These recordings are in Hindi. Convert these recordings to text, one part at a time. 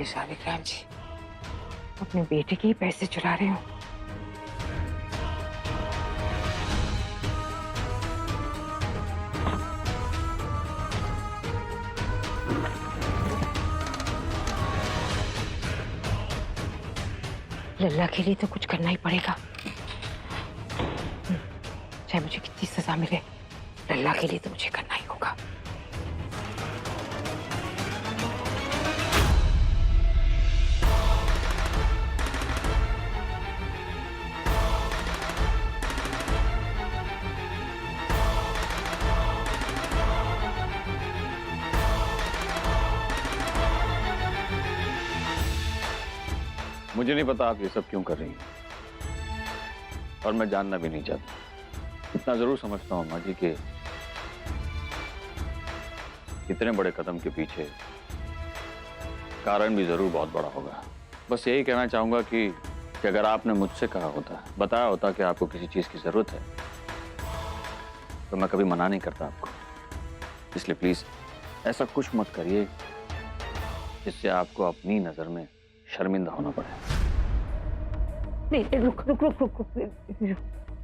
ये शालिग्राम जी अपने बेटे के ही पैसे चुरा रहे हो। लल्ला के लिए तो कुछ करना ही पड़ेगा, चाहे मुझे कितनी सजा मिले, लल्ला के लिए तो मुझे करना ही होगा। मुझे नहीं पता आप ये सब क्यों कर रही हैं और मैं जानना भी नहीं चाहता। इतना जरूर समझता हूँ अम्मा जी कि इतने बड़े कदम के पीछे कारण भी जरूर बहुत बड़ा होगा। बस यही कहना चाहूंगा कि अगर आपने मुझसे कहा होता, बताया होता कि आपको किसी चीज की जरूरत है, तो मैं कभी मना नहीं करता आपको। इसलिए प्लीज ऐसा कुछ मत करिए जिससे आपको अपनी नजर में शर्मिंदा होना पड़े। नहीं, रुक रुक रुक रुक रुक।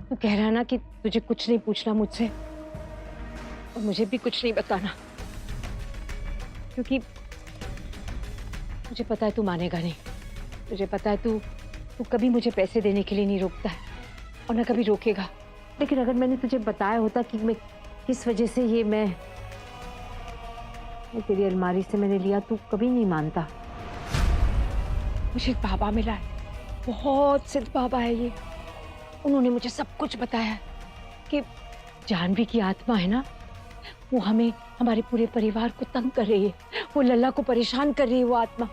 तू कह रहा ना कि तुझे कुछ नहीं पूछना मुझसे और मुझे भी कुछ नहीं बताना, क्योंकि मुझे पता है तू मानेगा नहीं। मुझे पता है तू कभी मुझे पैसे देने के लिए नहीं रोकता है और ना कभी रोकेगा। लेकिन अगर मैंने तुझे बताया होता कि मैं किस वजह से ये मैं तेरी अलमारी से मैंने लिया, तू कभी नहीं मानता। मुझे बाबा मिला है, बहुत सिद्ध बाबा है ये। उन्होंने मुझे सब कुछ बताया है कि जानवी की आत्मा है ना, वो हमें, हमारे पूरे परिवार को तंग कर रही है, वो लल्ला को परेशान कर रही है वो आत्मा।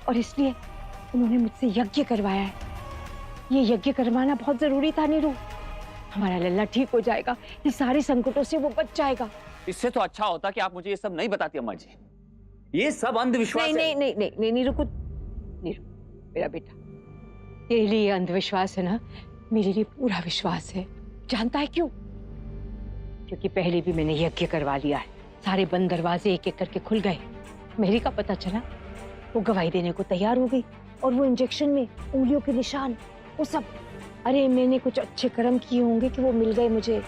और इसलिए उन्होंने मुझसे यज्ञ करवाया है। ये यज्ञ करवाना बहुत जरूरी था नीरू। हमारा लल्ला ठीक हो जाएगा, ये सारे संकटों से वो बच जाएगा। इससे तो अच्छा होता कि आप मुझे ये सब नहीं बताती अम्मा जी। ये सब अंधविश्वास नहीं है। नहीं नहीं नहीं नीरू को, नीरू मेरा बेटा, तेरे लिए अंधविश्वास है ना, मेरे लिए पूरा विश्वास है। जानता है क्यों? क्योंकि पहले भी मैंने यज्ञ करवा लिया है, सारे बंद दरवाजे एक एक करके खुल गए। मेरी का पता चला, वो गवाही देने को तैयार हो गई और वो इंजेक्शन में उंगलियों के निशान, वो सब, अरे मैंने कुछ अच्छे कर्म किए होंगे कि वो मिल गए मुझे।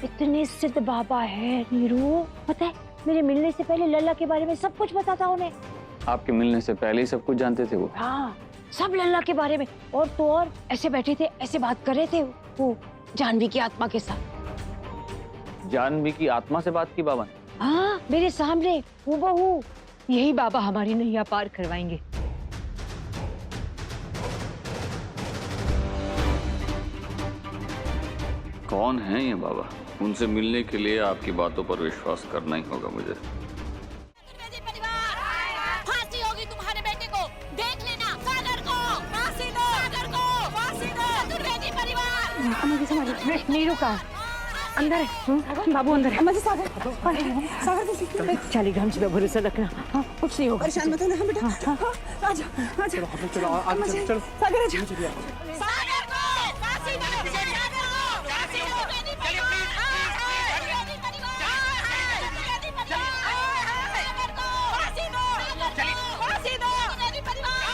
इतने सिद्ध बाबा है नीरू, पता है मेरे मिलने से पहले लल्ला के बारे में सब कुछ पता था उन्हें। आपके मिलने से पहले ही सब कुछ जानते थे वो? हाँ, सब लल्ला के बारे में। और तो और ऐसे बैठे थे, ऐसे बात कर रहे थे वो जानवी की आत्मा के साथ। जानवी की आत्मा से बात की बाबा ने? हाँ, मेरे सामने हूबहू। यही बाबा हमारी नैया पार करवाएंगे। कौन है ये बाबा? उनसे मिलने के लिए आपकी बातों पर विश्वास करना ही होगा मुझे। फांसी होगी तुम्हारे बेटे को, देख लेना। सागर को फांसी दो, सागर को फांसी दो। चतुर्वेदी परिवार। नीरू का अंदर है, बाबू अंदर है। सागर शालिग्राम जी पे भरोसा रखना, हाँ कुछ नहीं होगा। परेशान मत होना। हाँ बेटा, हाँ आजा आजा। चलो सागर आजा। सागर को फांसी दो, सागर को फांसी दो। चलिए प्लीज। चतुर्वेदी परिवार। चतुर्वेदी परिवार। सागर को फांसी दो, चलिए फांसी दो। चतुर्वेदी परिवार।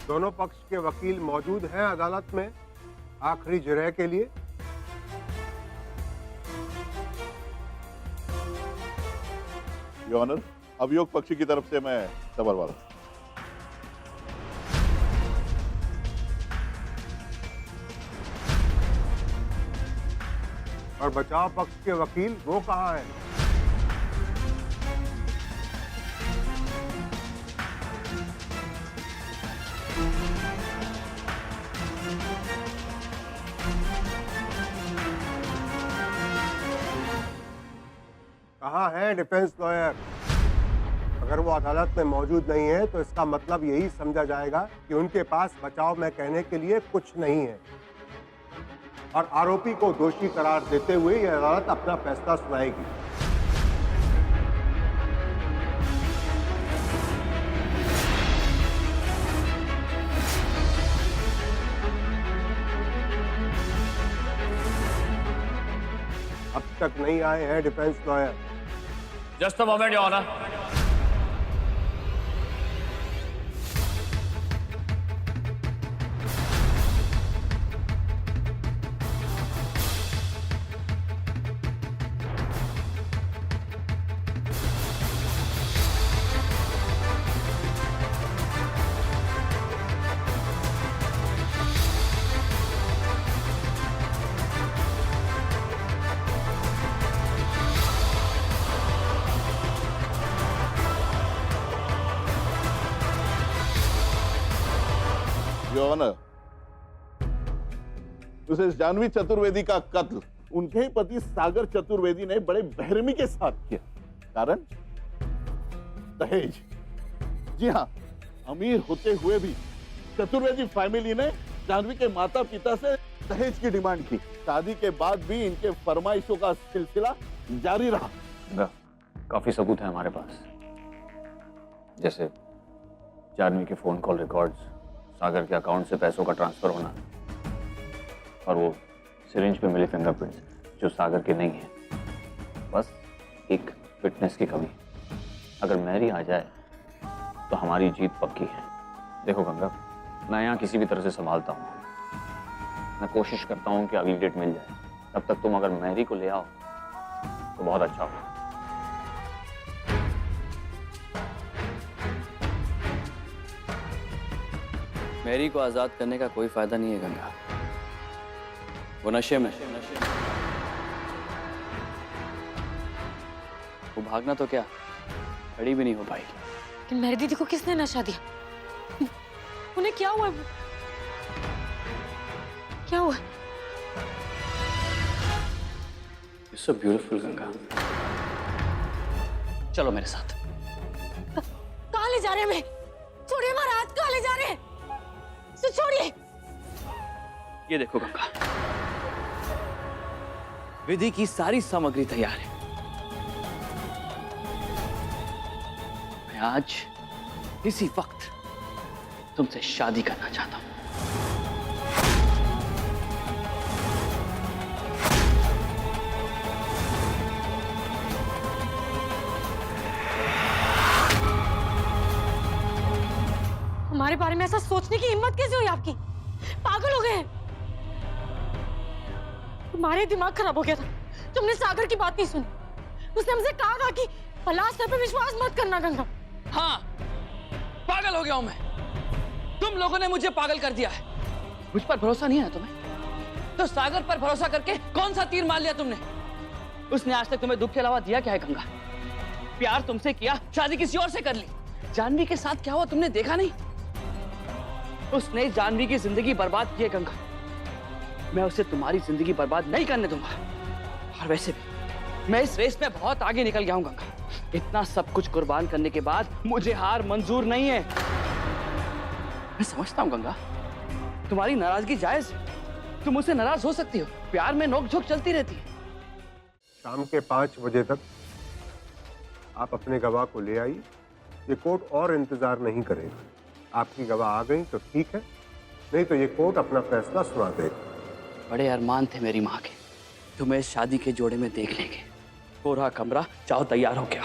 दोनों पक्ष के वकील मौजूद हैं अदालत में आखिरी जिरह के लिए। योर ऑनर, अभियोग पक्ष की तरफ से मैं सबरवाल। और बचाव पक्ष के वकील वो कहाँ हैं? कहाँ है डिफेंस लॉयर? अगर वो अदालत में मौजूद नहीं है तो इसका मतलब यही समझा जाएगा कि उनके पास बचाव में कहने के लिए कुछ नहीं है और आरोपी को दोषी करार देते हुए यह अदालत अपना फैसला सुनाएगी। अब तक नहीं आए हैं defence lawyer. Just a moment your honour. Your honour, उसे जानवी चतुर्वेदी का कत्ल उनके ही पति सागर चतुर्वेदी ने बड़े बेरहमी के साथ किया। कारण दहेज। जी हाँ, अमीर होते हुए भी चतुर्वेदी फैमिली ने जानवी के माता पिता से दहेज की डिमांड की। शादी के बाद भी इनके फरमाइशों का सिलसिला जारी रहा। काफी सबूत है हमारे पास, जैसे जानवी के फोन कॉल रिकॉर्ड्स, सागर के अकाउंट से पैसों का ट्रांसफर होना और वो सिरिंज पे मिले फिंगरप्रिंट्स जो सागर के नहीं है। बस एक फिटनेस की कमी। अगर मैरी आ जाए तो हमारी जीत पक्की है। देखो गंगा, मैं यहाँ किसी भी तरह से संभालता हूँ। मैं कोशिश करता हूँ कि अगली डेट मिल जाए। तब तक तुम अगर मैरी को ले आओ तो बहुत अच्छा होगा। मैरी को आजाद करने का कोई फायदा नहीं है गंगा, वो नशे में। वो भागना तो क्या, खड़ी भी नहीं हो पाएगी। लेकिन मेरी दीदी को किसने नशा दिया? उन्हें क्या हुआ? क्या हुआ? You're so beautiful Ganga. चलो मेरे साथ। कहाँ ले जा रहे हैं हमें? छोड़िए महाराज, कहाँ ले जा रहे हैं? छोड़िए। ये देखो गंगा, विधि की सारी सामग्री तैयार है। मैं आज इसी वक्त तुमसे शादी करना चाहता हूं। हमारे बारे में ऐसा सोचने की हिम्मत कैसे हुई आपकी? पागल हो गए? तुम्हारे दिमाग खराब हो गया था, तुमने सागर की बात नहीं सुनी। उसने हमसे कहा था कि पलाश पे विश्वास मत करना गंगा। हाँ, पागल हो गया हूं मैं। तुम लोगों ने मुझे पागल कर दिया है। मुझ पर भरोसा नहीं है तुम्हें? तो सागर पर भरोसा करके कौन सा तीर मार लिया तुमने? उसने आज तक तुम्हें दुख के अलावा दिया क्या है गंगा? प्यार तुमसे किया, शादी किसी और से कर ली। जानवी के साथ क्या हुआ तुमने देखा नहीं? उसने जानवी की जिंदगी बर्बाद की है गंगा। मैं उसे तुम्हारी जिंदगी बर्बाद नहीं करने दूंगा। और वैसे भी मैं इस रेस में बहुत आगे निकल गया हूं गंगा। इतना सब कुछ कुर्बान करने के बाद मुझे हार मंजूर नहीं है। मैं समझता हूं गंगा, तुम्हारी नाराजगी जायज है। तुम मुझसे नाराज हो सकती हो, प्यार में नोक-झोंक चलती रहती है। शाम के 5 बजे तक आप अपने गवाह को ले आइए। ये कोर्ट और इंतजार नहीं करेगा। आपकी गवाह आ गई तो ठीक है, नहीं तो ये कोर्ट अपना फैसला सुना देगा। बड़े अरमान थे मेरी माँ के, तुम्हें शादी के जोड़े में देख लेंगे। पूरा कमरा चाहो तैयार हो गया।